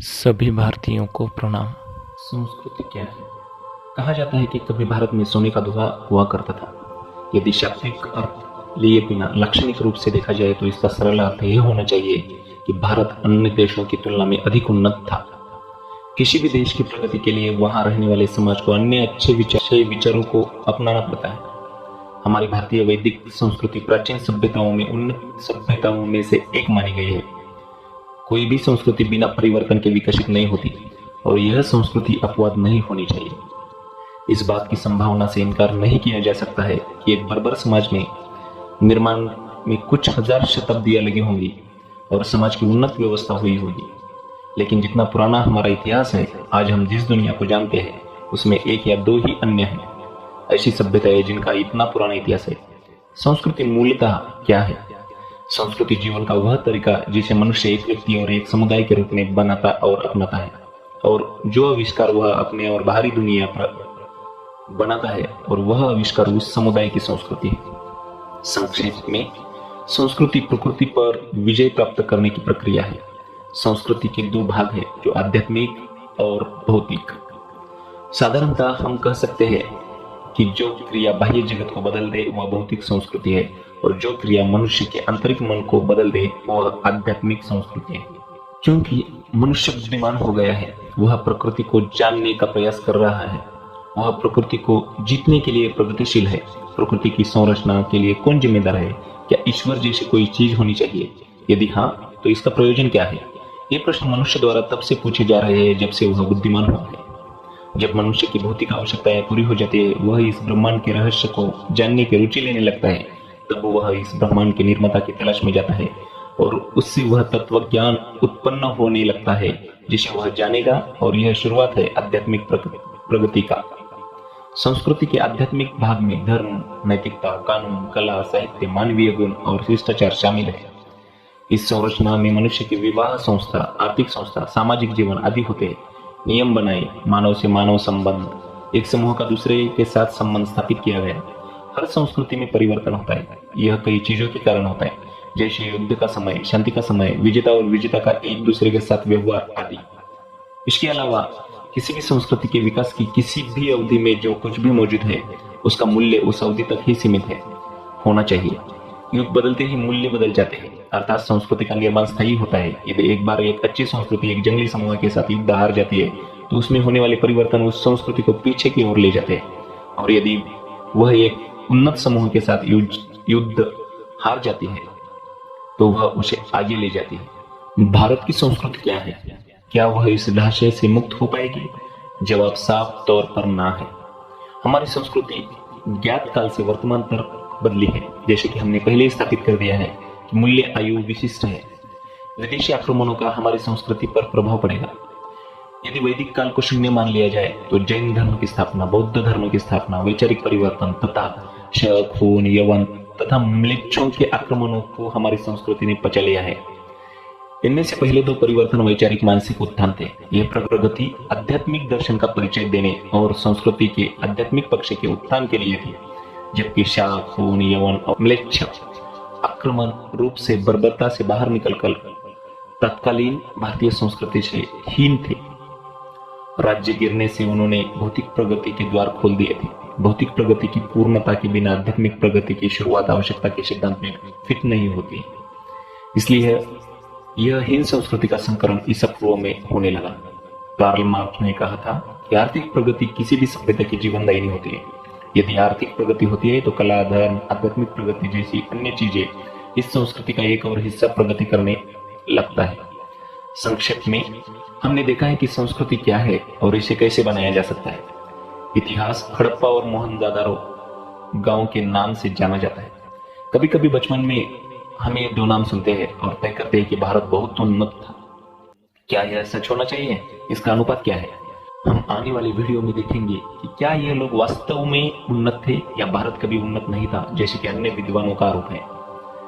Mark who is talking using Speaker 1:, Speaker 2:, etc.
Speaker 1: सभी भारतीयों को प्रणाम।
Speaker 2: संस्कृति क्या है? कहा जाता है कि कभी भारत में सोने का धुआं हुआ करता था। यदि शाब्दिक अर्थ लिए बिना लाक्षणिक रूप से देखा जाए तो इसका सरल अर्थ यह होना चाहिए कि भारत अन्य देशों की तुलना में अधिक उन्नत था। किसी भी देश की प्रगति के लिए वहां रहने वाले समाज को अन्य अच्छे विचारों को अपनाना पड़ता है। हमारी भारतीय वैदिक संस्कृति प्राचीन सभ्यताओं में उन्नत सभ्यताओं में से एक मानी गई है। कोई भी संस्कृति बिना परिवर्तन के विकसित नहीं होती और यह संस्कृति अपवाद नहीं होनी चाहिए। इस बात की संभावना से इनकार नहीं किया जा सकता है कि एक बर्बर समाज में निर्माण में कुछ हजार शताब्दियां लगी होंगी और समाज की उन्नत व्यवस्था हुई होगी, लेकिन जितना पुराना हमारा इतिहास है, आज हम जिस दुनिया को जानते हैं उसमें एक या दो ही अन्य हैं ऐसी सभ्यताएं जिनका इतना पुराना इतिहास है। संस्कृति मूलतः क्या है? संस्कृति जीवन का वह तरीका जिसे मनुष्य एक व्यक्ति और एक समुदाय के रूप में बनाता और अपनाता है, और जो आविष्कार वह अपने और बाहरी दुनिया पर बनाता है, और वह आविष्कार उस समुदाय की संस्कृति है। संक्षेप में, संस्कृति प्रकृति पर विजय प्राप्त करने की प्रक्रिया है। संस्कृति के दो भाग हैं, जो आध्यात्मिक और भौतिक। साधारणतः हम कह सकते हैं कि जो क्रिया बाह्य जगत को बदल दे वह भौतिक संस्कृति है, और जो क्रिया मनुष्य के आंतरिक मन को बदल दे वह आध्यात्मिक संस्कृति है। क्योंकि मनुष्य बुद्धिमान हो गया है, वह प्रकृति को जानने का प्रयास कर रहा है, वह प्रकृति को जीतने के लिए प्रगतिशील है। प्रकृति की संरचना के लिए कौन जिम्मेदार है? क्या ईश्वर जैसी कोई चीज होनी चाहिए? यदि हाँ, तो इसका प्रयोजन क्या है? ये प्रश्न मनुष्य द्वारा तब से पूछे जा रहे हैं जब से वह बुद्धिमान हुआ है। जब मनुष्य की भौतिक आवश्यकताएं पूरी हो जाती है, वह इस ब्रह्मांड के रहस्य को जानने की रुचि लेने लगता है। तब वह इस ब्रह्मांड के निर्माता की तलाश में जाता है और उससे वह तत्व ज्ञान उत्पन्न होने लगता है जिसे वह जानेगा, और यह शुरुआत है आध्यात्मिक प्रगति का। संस्कृति के आध्यात्मिक भाग में धर्म, नैतिकता, कानून, कला, साहित्य, मानवीय गुण और शिष्टाचार शामिल है। इस संरचना में मनुष्य की विवाह संस्था, आर्थिक संस्था, सामाजिक जीवन आदि होते हैं। नियम बनाए, मानव से मानव संबंध, एक समूह का दूसरे के साथ संबंध स्थापित किया गया। हर संस्कृति में परिवर्तन होता है। यह कई चीजों के कारण होता है, जैसे युद्ध का समय, शांति का समय, विजेता और विजेता का एक दूसरे के साथ व्यवहार आदि। इसके अलावा किसी भी संस्कृति के विकास की किसी भी अवधि में जो कुछ भी मौजूद है उसका मूल्य उस अवधि तक ही सीमित है होना चाहिए। युग बदलते ही मूल्य बदल जाते हैं, अर्थात संस्कृति का निर्माण स्थायी होता है। यदि एक बार एक अच्छी संस्कृति एक जंगली समूह के साथ युद्ध हार जाती है तो उसमें होने वाले परिवर्तन उस संस्कृति को पीछे की ओर ले जाते हैं, और यदि वह एक उन्नत समूह के साथ युद्ध हार जाती है तो वह उसे आगे ले जाती है। भारत की संस्कृति क्या है? क्या वह इस ढांचे से मुक्त हो पाएगी? जवाब साफ तौर पर ना है। हमारी संस्कृति ज्ञात काल से वर्तमान तक बदली है। जैसे कि हमने पहले ही स्थापित कर दिया है कि मूल्य आयु विशिष्ट है। विदेशी आक्रमणों का हमारी संस्कृति पर प्रभाव पड़ेगा। यदि वैदिक काल को शून्य मान लिया जाए तो जैन धर्म की स्थापना, बौद्ध धर्म की स्थापना, वैचारिक परिवर्तन तथा शक, खून, यवन तथा म्लेच्छों के आक्रमणों को हमारी संस्कृति ने पचा लिया है। इनमें से पहले दो परिवर्तन वैचारिक मानसिक उत्थान थे। यह प्रगति आध्यात्मिक दर्शन का परिचय देने और संस्कृति के आध्यात्मिक पक्ष के उत्थान के लिए थी, जबकि शक, खून, यवन और म्लेच्छ आक्रमण रूप से बर्बरता से बाहर निकलकर तत्कालीन भारतीय संस्कृति से हीन थे। राज्य गिरने से उन्होंने भौतिक प्रगति के द्वार खोल दिए थे। भौतिक प्रगति की पूर्णता के बिना आध्यात्मिक प्रगति की शुरुआत आवश्यकता के सिद्धांत में फिट नहीं होती। इसलिए यह हीन संस्कृति का संकरण ईसा पूर्व में होने लगा। कार्ल मार्क्स ने कहा था कि आर्थिक प्रगति किसी भी सभ्यता की जीवनदायिनी होती है। यदि आर्थिक प्रगति होती है तो कला, धर्म, आध्यात्मिक प्रगति जैसी अन्य चीजें इस संस्कृति का एक और हिस्सा प्रगति करने लगता है। संक्षेप में, हमने देखा है कि संस्कृति क्या है और इसे कैसे बनाया जा सकता है। इतिहास हड़प्पा और मोहनजोदाड़ो गांव के नाम से जाना जाता है। कभी कभी बचपन में हम ये दो नाम सुनते हैं और तय करते हैं कि भारत बहुत उन्नत था। क्या यह सच होना चाहिए? इसका अनुपात क्या है? हम आने वाली वीडियो में देखेंगे कि क्या ये लोग वास्तव में उन्नत थे या भारत कभी उन्नत नहीं था, जैसे कि अन्य विद्वानों का आरोप है।